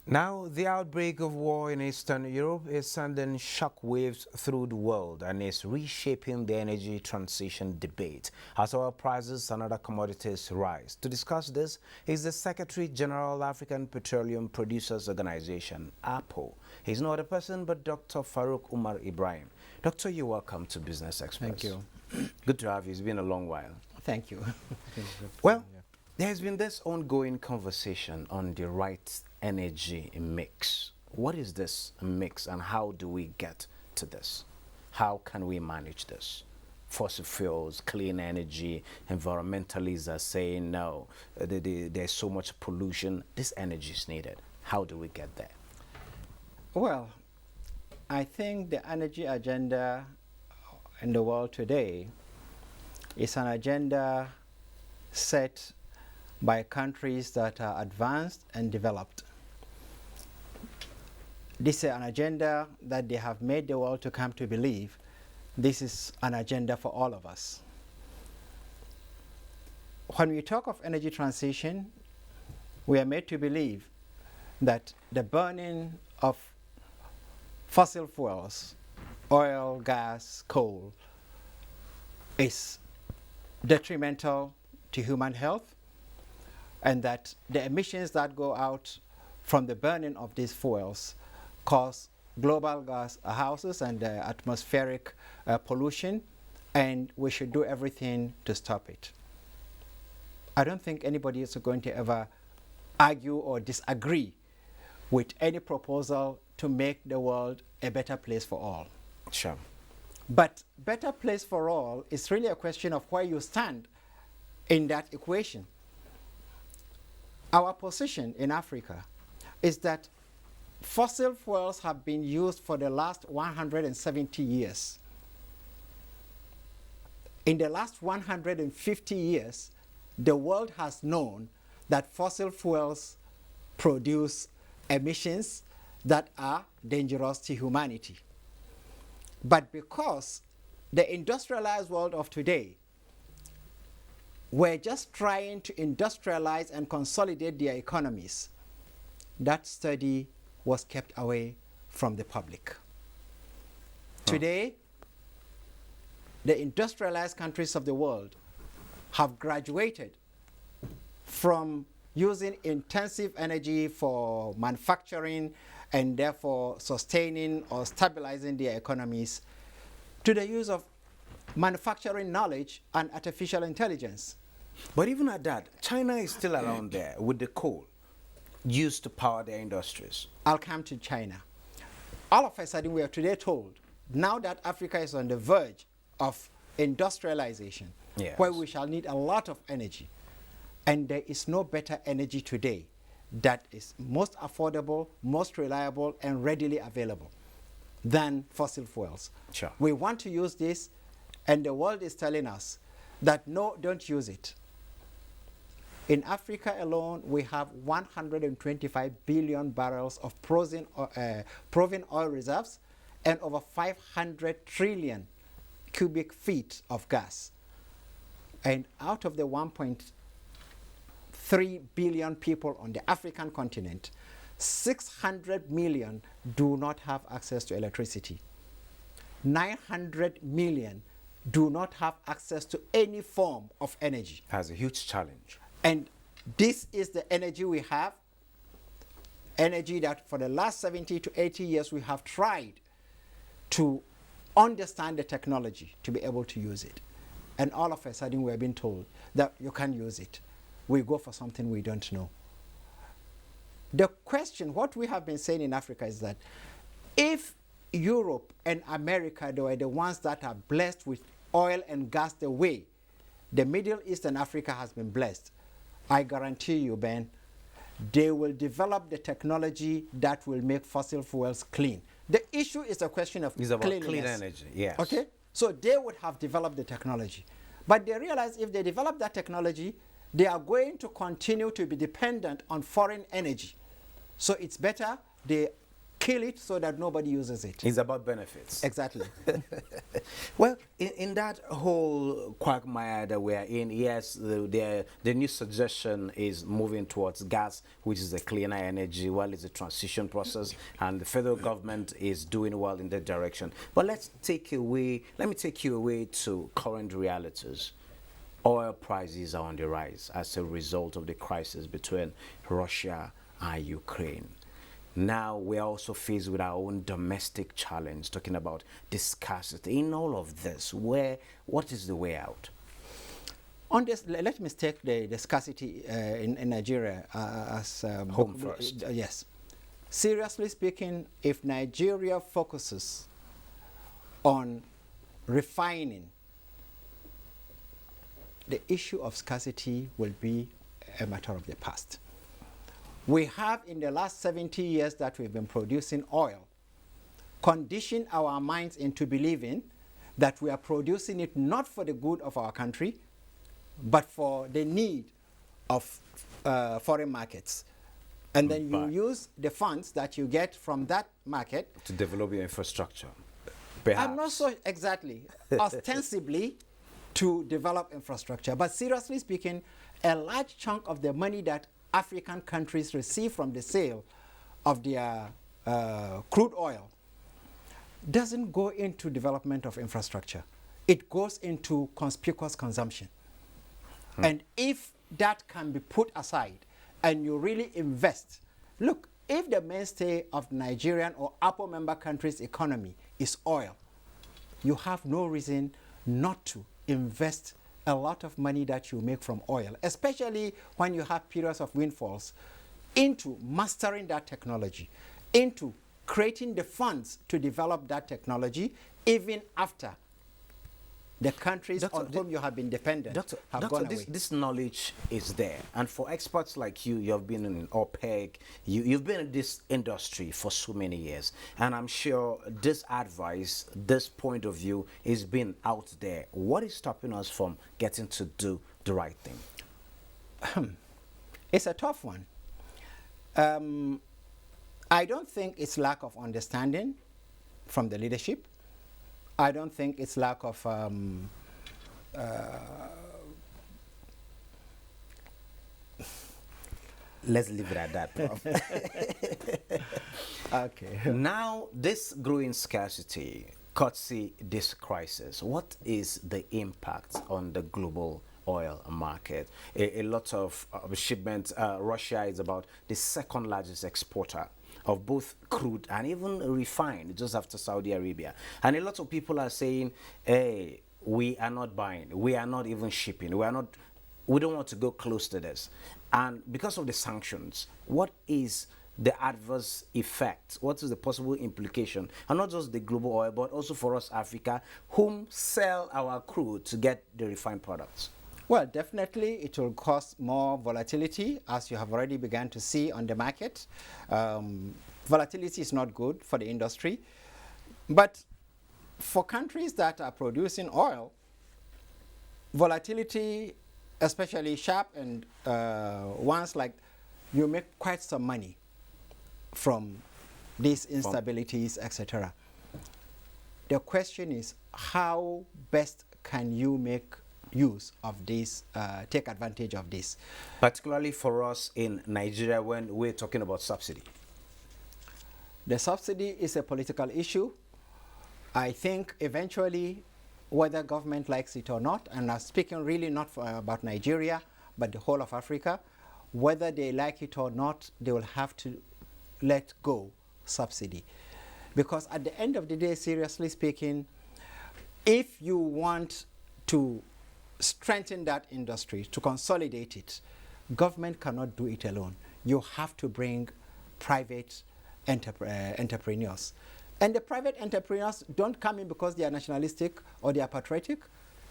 Now, the outbreak of war in Eastern Europe is sending shockwaves through the world and is reshaping the energy transition debate as oil prices and other commodities rise. To discuss this is the Secretary General African Petroleum Producers Organization, APO. He's no other person but Dr. Farouk Ibrahim. Doctor, you're welcome to Business Express. Thank you. Good to have you. It's been a long while. Thank you. Well, there has been this ongoing conversation on the right energy mix. What is this mix and how do we get to this? How can we manage this? Fossil fuels, clean energy, environmentalists are saying no, there's so much pollution. This energy is needed. How do we get there? Well, I think the energy agenda in the world today is an agenda set by countries that are advanced and developed. This is an agenda that they have made the world to come to believe this is an agenda for all of us. When we talk of energy transition, we are made to believe that the burning of fossil fuels, oil, gas, coal, is detrimental to human health, and that the emissions that go out from the burning of these fuels cause global gas houses and atmospheric pollution, and we should do everything to stop it. I don't think anybody is going to ever argue or disagree with any proposal to make the world a better place for all. Sure. But better place for all is really a question of where you stand in that equation. Our position in Africa is that fossil fuels have been used for the last 170 years. In the last 150 years, the world has known that fossil fuels produce emissions that are dangerous to humanity. But because the industrialized world of today were just trying to industrialize and consolidate their economies, that study was kept away from the public. Today, the industrialized countries of the world have graduated from using intensive energy for manufacturing and therefore sustaining or stabilizing their economies to the use of manufacturing knowledge and artificial intelligence. But even at that, China is still around there with the coal used to power their industries. I'll come to China. All of a sudden, we are today told, now that Africa is on the verge of industrialization, Yes. where we shall need a lot of energy, and there is no better energy today that is most affordable, most reliable, and readily available than fossil fuels. Sure. We want to use this, and the world is telling us that no, don't use it. In Africa alone, we have 125 billion barrels of proven oil reserves and over 500 trillion cubic feet of gas. And out of the 1.3 billion people on the African continent, 600 million do not have access to electricity. 900 million do not have access to any form of energy. Has a huge challenge. And this is the energy we have, energy that for the last 70 to 80 years we have tried to understand the technology to be able to use it. And all of a sudden we have been told that you can't use it. We go for something we don't know. The question, what we have been saying in Africa is that if Europe and America, they were the ones that are blessed with oil and gas the way the Middle East and Africa has been blessed, I guarantee you, Ben, they will develop the technology that will make fossil fuels clean. The issue is a question of It's about cleanliness. clean energy, yes. Okay? So they would have developed the technology. But they realize if they develop that technology, they are going to continue to be dependent on foreign energy. So it's better they kill it so that nobody uses it. It's about benefits. Exactly. Well, in that whole quagmire that we are in, yes, the new suggestion is moving towards gas, which is a cleaner energy, while it's a transition process, and the federal government is doing well in that direction. But let me take you away to current realities. Oil prices are on the rise as a result of the crisis between Russia and Ukraine. Now we're also faced with our own domestic challenge, talking about the scarcity. In all of this, what is the way out? On this, let me take the scarcity in Nigeria as home first. Yes. Seriously speaking, if Nigeria focuses on refining, the issue of scarcity will be a matter of the past. We have, in the last 70 years that we've been producing oil, conditioned our minds into believing that we are producing it not for the good of our country, but for the need of foreign markets. And then you use the funds that you get from that market to develop your infrastructure. Perhaps. I'm not so exactly, ostensibly to develop infrastructure. But seriously speaking, a large chunk of the money that African countries receive from the sale of their crude oil doesn't go into development of infrastructure. It goes into conspicuous consumption. And if that can be put aside and you really invest, look, if the mainstay of Nigerian or Apple member countries' economy is oil, you have no reason not to invest a lot of money that you make from oil, especially when you have periods of windfalls, into mastering that technology, into creating the funds to develop that technology, even after the countries on whom you have been dependent have gone away. This knowledge is there. And for experts like you, you've been in OPEC, you've been in this industry for so many years. And I'm sure this advice, this point of view is being out there. What is stopping us from getting to do the right thing? It's a tough one. I don't think it's lack of understanding from the leadership. I don't think it's lack of let's leave it at that, Prof. Okay. Now, this growing scarcity, courtesy this crisis, what is the impact on the global oil market? A lot of shipments, Russia is about the second largest exporter of both crude and even refined, just after Saudi Arabia. And a lot of people are saying, hey, we are not buying, we are not even shipping, we don't want to go close to this. And because of the sanctions, what is the adverse effect? What is the possible implication? And not just the global oil, but also for us, Africa, whom sell our crude to get the refined products? Well, definitely it will cause more volatility, as you have already begun to see on the market. Volatility is not good for the industry. But for countries that are producing oil, volatility, especially sharp and ones like, you make quite some money from these instabilities, etc. The question is, how best can you make use of this, take advantage of this? Particularly for us in Nigeria when we're talking about subsidy. The subsidy is a political issue. I think eventually, whether government likes it or not, and I'm speaking really not about Nigeria, but the whole of Africa, whether they like it or not, they will have to let go subsidy. Because at the end of the day, seriously speaking, if you want to strengthen that industry, to consolidate it, government cannot do it alone. You have to bring private entrepreneurs. And the private entrepreneurs don't come in because they are nationalistic or they are patriotic.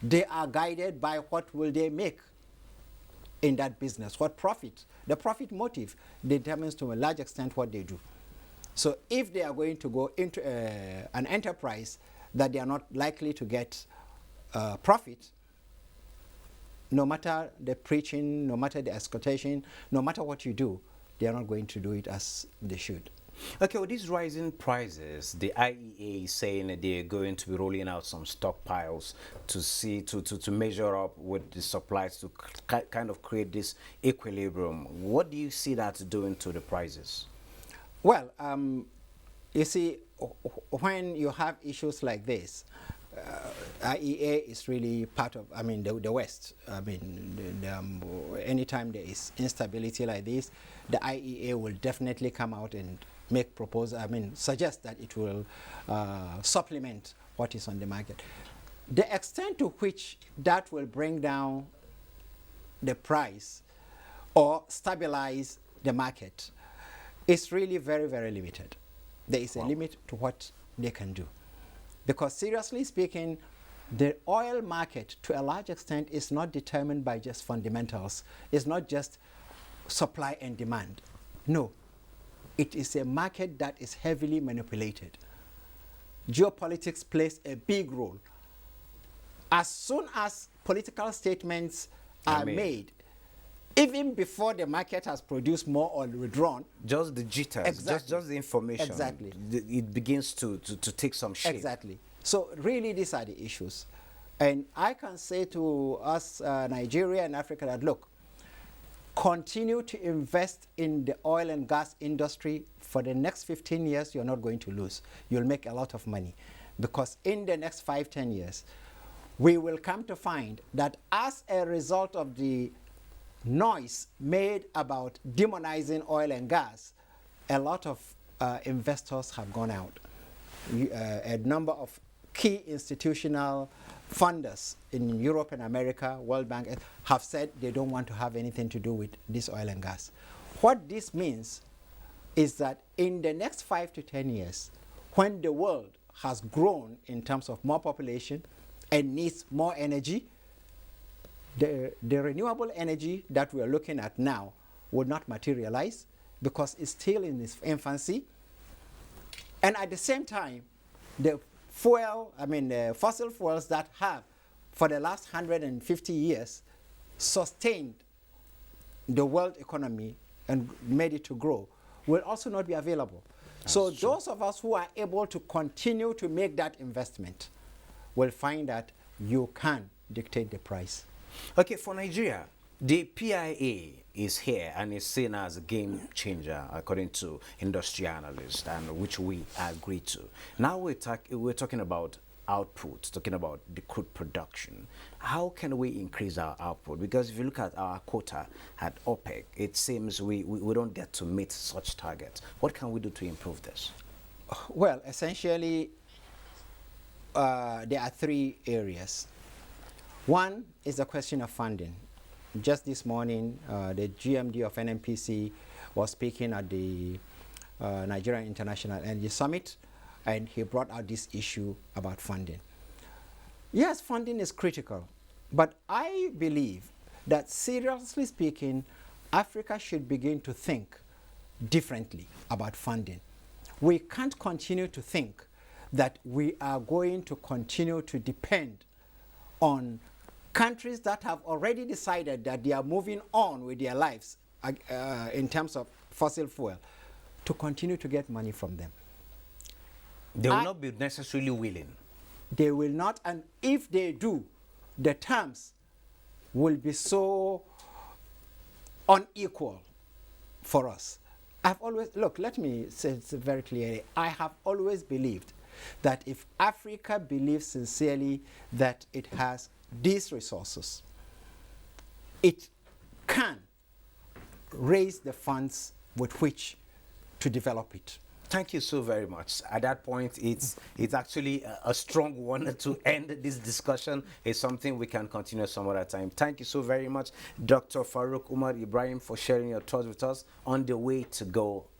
They are guided by what will they make in that business, what profit. The profit motive determines to a large extent what they do. So if they are going to go into an enterprise that they are not likely to get profit, no matter the preaching, no matter the exploitation, no matter what you do, they are not going to do it as they should. Okay, with these rising prices, the IEA is saying that they're going to be rolling out some stockpiles to see to measure up with the supplies to kind of create this equilibrium. What do you see that doing to the prices? Well, you see, when you have issues like this, IEA is really part of, I mean, the West. I mean, anytime there is instability like this, the IEA will definitely come out and make proposal, I mean, suggest that it will supplement what is on the market. The extent to which that will bring down the price or stabilize the market is really very, very limited. There is a limit to what they can do. Because seriously speaking, the oil market to a large extent is not determined by just fundamentals. It's not just supply and demand. No, it is a market that is heavily manipulated. Geopolitics plays a big role. As soon as political statements are made, even before the market has produced more or withdrawn, just the jitters, just the information, exactly, it begins to take some shape. Exactly. So really these are the issues. And I can say to us, Nigeria and Africa, that look, continue to invest in the oil and gas industry. For the next 15 years, you're not going to lose. You'll make a lot of money. Because in the next 5-10 years, we will come to find that as a result of the noise made about demonizing oil and gas, a lot of investors have gone out. A number of key institutional funders in Europe and America, World Bank, have said they don't want to have anything to do with this oil and gas. What this means is that in the next 5 to 10 years, when the world has grown in terms of more population and needs more energy, the renewable energy that we are looking at now will not materialize because it's still in its infancy. And at the same time, the fossil fuels that have, for the last 150 years, sustained the world economy and made it to grow, will also not be available. So those of us who are able to continue to make that investment will find that you can dictate the price. Okay, for Nigeria, the PIA is here and is seen as a game changer, according to industry analysts, and which we agree to. Now we're talking about output, talking about the crude production. How can we increase our output? Because if you look at our quota at OPEC, it seems we don't get to meet such targets. What can we do to improve this? Well, essentially, there are 3 areas. One is the question of funding. Just this morning, the GMD of NNPC was speaking at the Nigerian International Energy Summit, and he brought out this issue about funding. Yes, funding is critical, but I believe that, seriously speaking, Africa should begin to think differently about funding. We can't continue to think that we are going to continue to depend on countries that have already decided that they are moving on with their lives in terms of fossil fuel to continue to get money from them. They will not be necessarily willing. They will not, and if they do, the terms will be so unequal for us. I've always, look, let me say it very clearly, I have always believed that if Africa believes sincerely that it has these resources, it can raise the funds with which to develop it. Thank you so very much. At that point, it's actually a strong one to end this discussion. It's something we can continue some other time. Thank you so very much, Dr. Farouk Ibrahim, for sharing your thoughts with us on the way to go